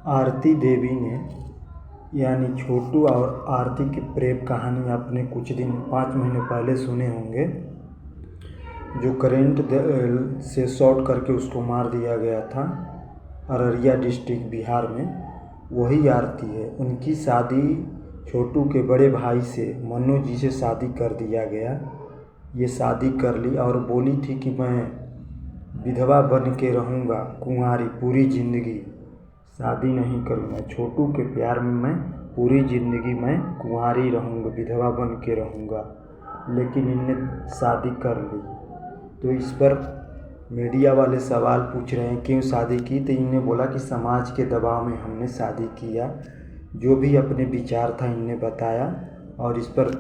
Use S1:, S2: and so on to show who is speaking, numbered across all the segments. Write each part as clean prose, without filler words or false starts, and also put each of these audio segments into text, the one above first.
S1: आरती देवी ने यानी छोटू और आरती की प्रेम कहानी आपने कुछ दिन 5 महीने पहले सुने होंगे। जो करंट से शॉर्ट करके उसको मार दिया गया था अररिया डिस्ट्रिक्ट बिहार में, वही आरती है। उनकी शादी छोटू के बड़े भाई से मनु जी से शादी कर दिया गया। ये शादी कर ली और बोली थी कि मैं विधवा बन के रहूँगा कुंवारी पूरी ज़िंदगी, शादी नहीं करूँगा। छोटू के प्यार में मैं पूरी ज़िंदगी मैं कुंवारी रहूँगा, विधवा बन के रहूँगा, लेकिन इनने शादी कर ली। तो इस पर मीडिया वाले सवाल पूछ रहे हैं क्यों शादी की, तो इनने बोला कि समाज के दबाव में हमने शादी किया। जो भी अपने विचार था इनने बताया और इस पर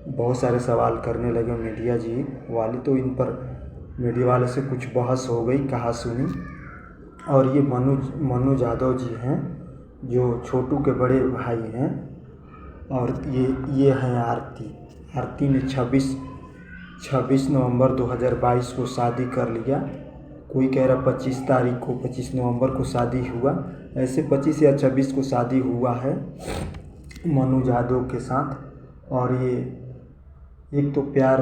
S1: बहुत सारे सवाल करने लगे मीडिया जी वाले। तो इन पर मीडिया वाले से कुछ बहस हो गई, कहा सुनी। और ये मनु यादव जी हैं जो छोटू के बड़े भाई हैं। और ये हैं आरती ने 26 नवंबर 2022 को शादी कर लिया। कोई कह रहा 25 नवंबर को शादी हुआ, ऐसे 25 या 26 को शादी हुआ है मनु यादव के साथ। और ये एक तो प्यार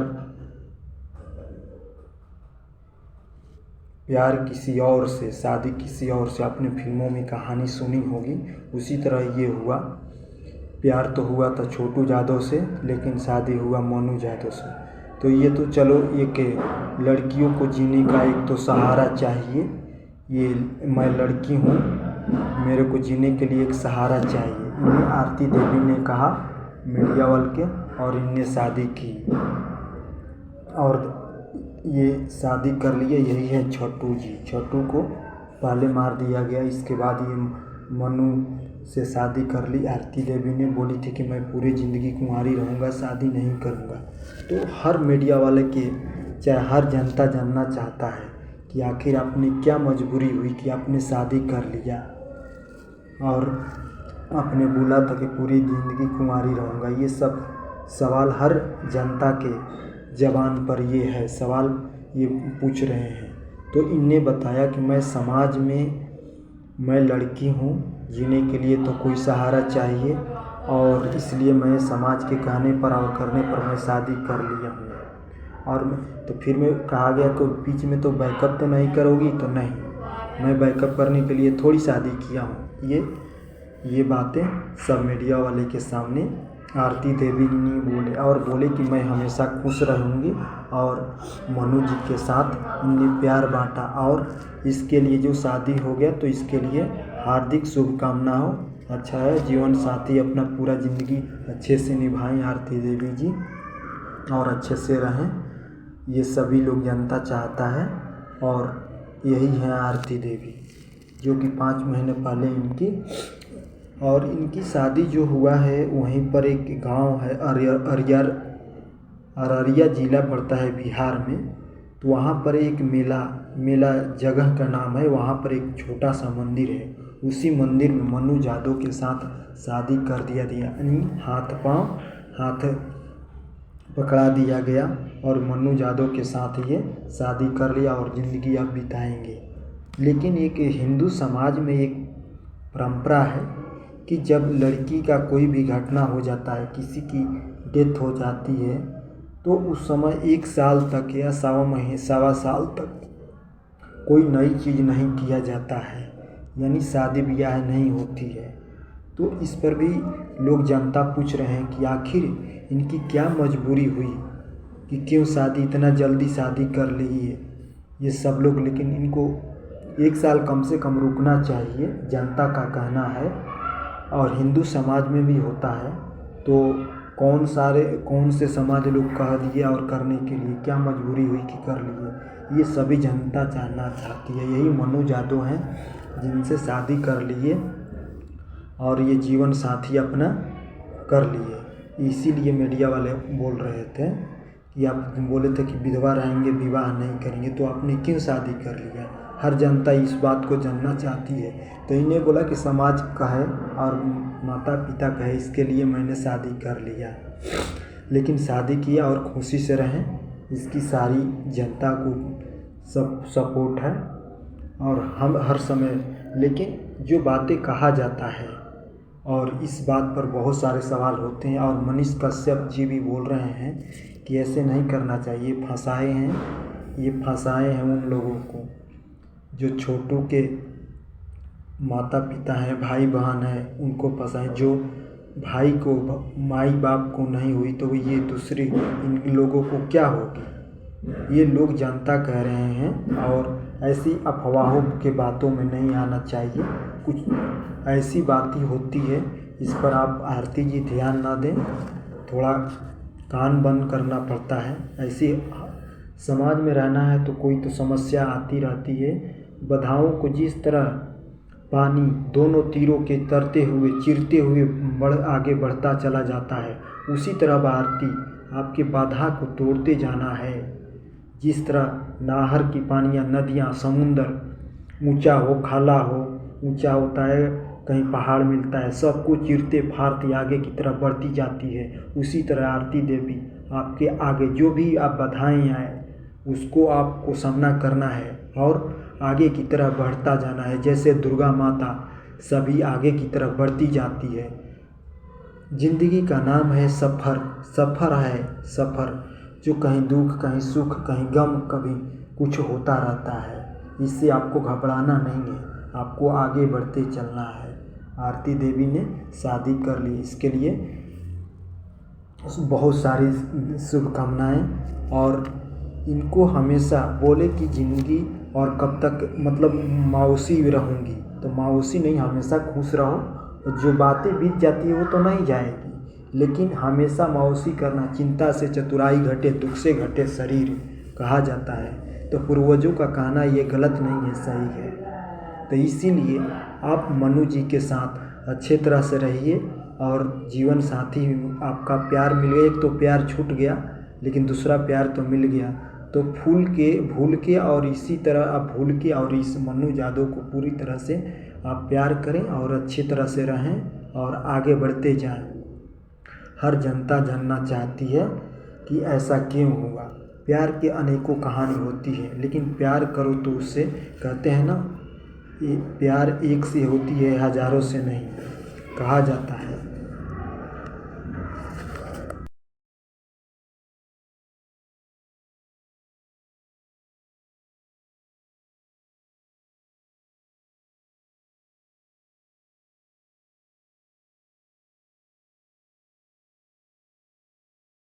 S1: किसी और से, शादी किसी और से, आपने फिल्मों में कहानी सुनी होगी, उसी तरह ये हुआ। प्यार तो हुआ था छोटू यादव से, लेकिन शादी हुआ मनु यादव से। तो ये तो चलो एक लड़कियों को जीने का एक तो सहारा चाहिए। ये मैं लड़की हूँ, मेरे को जीने के लिए एक सहारा चाहिए, इन्हें आरती देवी ने कहा मीडिया वाले के। और इनने शादी की और ये शादी कर लिए। यही है छोटू जी। छोटू को पहले मार दिया गया, इसके बाद ये मनु से शादी कर ली। आरती देवी ने बोली थी कि मैं पूरी ज़िंदगी कुंवारी रहूँगा, शादी नहीं करूँगा। तो हर मीडिया वाले के, चाहे हर जनता जानना चाहता है कि आखिर आपने क्या मजबूरी हुई कि आपने शादी कर लिया और आपने बोला था कि पूरी ज़िंदगी कुंवारी रहूँगा। ये सब सवाल हर जनता के ज़बान पर ये है, सवाल ये पूछ रहे हैं। तो इनने बताया कि मैं समाज में, मैं लड़की हूँ, जीने के लिए तो कोई सहारा चाहिए और इसलिए मैं समाज के कहने पर और करने पर मैं शादी कर लिया हूँ। और तो फिर मैं कहा गया कि बीच में तो बैकअप तो नहीं करोगी, तो नहीं, मैं बैकअप करने के लिए थोड़ी शादी किया हूँ। ये बातें सब मीडिया वाले के सामने आरती देवी ने बोले और बोले कि मैं हमेशा खुश रहूँगी और मनु जी के साथ इनने प्यार बांटा और इसके लिए जो शादी हो गया तो इसके लिए हार्दिक शुभकामना हो। अच्छा है, जीवन साथी अपना पूरा ज़िंदगी अच्छे से निभाएं आरती देवी जी और अच्छे से रहें, ये सभी लोग जनता चाहता है। और यही है आरती देवी जो कि 5 महीने पहले इनकी शादी जो हुआ है वहीं पर एक गांव है अररिया ज़िला पड़ता है बिहार में। तो वहाँ पर एक मेला जगह का नाम है, वहाँ पर एक छोटा सा मंदिर है। उसी मंदिर में मनु यादव के साथ शादी कर दिया यानी हाथ पकड़ा दिया गया और मनु यादव के साथ ये शादी कर लिया और ज़िंदगी अब बिताएंगे। लेकिन एक हिंदू समाज में एक परंपरा है कि जब लड़की का कोई भी घटना हो जाता है, किसी की डेथ हो जाती है, तो उस समय 1 साल तक या सवा साल तक कोई नई चीज़ नहीं किया जाता है, यानी शादी ब्याह नहीं होती है। तो इस पर भी लोग जनता पूछ रहे हैं कि आखिर इनकी क्या मजबूरी हुई कि क्यों इतना जल्दी शादी कर ली है ये सब लोग। लेकिन इनको 1 साल कम से कम रुकना चाहिए, जनता का कहना है। और हिंदू समाज में भी होता है, तो कौन से समाज लोग कह दिए और करने के लिए क्या मजबूरी हुई कि कर लिए, ये सभी जनता जानना चाहती है। यही मनु यादव हैं जिनसे शादी कर लिए और ये जीवन साथी अपना कर लिए। इसीलिए मीडिया वाले बोल रहे थे कि आप बोले थे कि विधवा रहेंगे, विवाह नहीं करेंगे, तो आपने क्यों शादी कर लिया। हर जनता इस बात को जानना चाहती है। तो इन्हें बोला कि समाज कहे और माता पिता कहे, इसके लिए मैंने शादी कर लिया। लेकिन शादी किया और खुशी से रहें, इसकी सारी जनता को सब सपोर्ट है। और हम हर समय लेकिन जो बातें कहा जाता है और इस बात पर बहुत सारे सवाल होते हैं और मनीष कश्यप जी भी बोल रहे हैं कि ऐसे नहीं करना चाहिए, ये फंसाए हैं उन लोगों को जो छोटू के माता पिता हैं, भाई बहन हैं, उनको फंसाए। जो भाई को माई बाप को नहीं हुई तो ये दूसरे इन लोगों को क्या होगी। ये लोग जनता कह रहे हैं और ऐसी अफवाहों के बातों में नहीं आना चाहिए। कुछ ऐसी बातें होती है, इस पर आप आरती जी ध्यान ना दें, थोड़ा कान बंद करना पड़ता है। ऐसी समाज में रहना है तो कोई तो समस्या आती रहती है। बाधाओं को जिस तरह पानी दोनों तीरों के तरते हुए चिरते हुए आगे बढ़ता चला जाता है, उसी तरह आरती आपके बाधा को तोड़ते जाना है। जिस तरह नहर की पानियाँ, नदियाँ, समुंदर ऊंचा हो, खाला हो, ऊंचा होता है, कहीं पहाड़ मिलता है, सबको चीरते फाड़ते आगे की तरफ बढ़ती जाती है। उसी तरह आरती देवी आपके आगे जो भी आप बाधाएं आए उसको आपको सामना करना है और आगे की तरफ बढ़ता जाना है। जैसे दुर्गा माता सभी आगे की तरफ बढ़ती जाती है। जिंदगी का नाम है सफ़र, सफ़र जो कहीं दुख, कहीं सुख, कहीं गम, कभी कुछ होता रहता है। इससे आपको घबराना नहीं है, आपको आगे बढ़ते चलना है। आरती देवी ने शादी कर ली, इसके लिए बहुत सारी शुभकामनाएं। और इनको हमेशा बोले कि ज़िंदगी और कब तक, मतलब मायूसी रहूँगी तो मायूसी नहीं, हमेशा खुश रहो। जो बातें बीत जाती है वो तो नहीं जाएगी, लेकिन हमेशा मायूसी करना, चिंता से चतुराई घटे, दुख से घटे शरीर कहा जाता है। तो पूर्वजों का कहना ये गलत नहीं है, सही है। तो इसीलिए आप मनु जी के साथ अच्छे तरह से रहिए और जीवन साथी आपका प्यार मिल गया। एक तो प्यार छूट गया लेकिन दूसरा प्यार तो मिल गया। तो भूल के और इसी तरह आप भूल के और इस मनु यादव को पूरी तरह से आप प्यार करें और अच्छी तरह से रहें और आगे बढ़ते जाएं। हर जनता जानना चाहती है कि ऐसा क्यों हुआ। प्यार की अनेकों कहानी होती है, लेकिन प्यार करो तो उससे, कहते हैं ना, प्यार एक से होती है, हज़ारों से नहीं, कहा जाता है।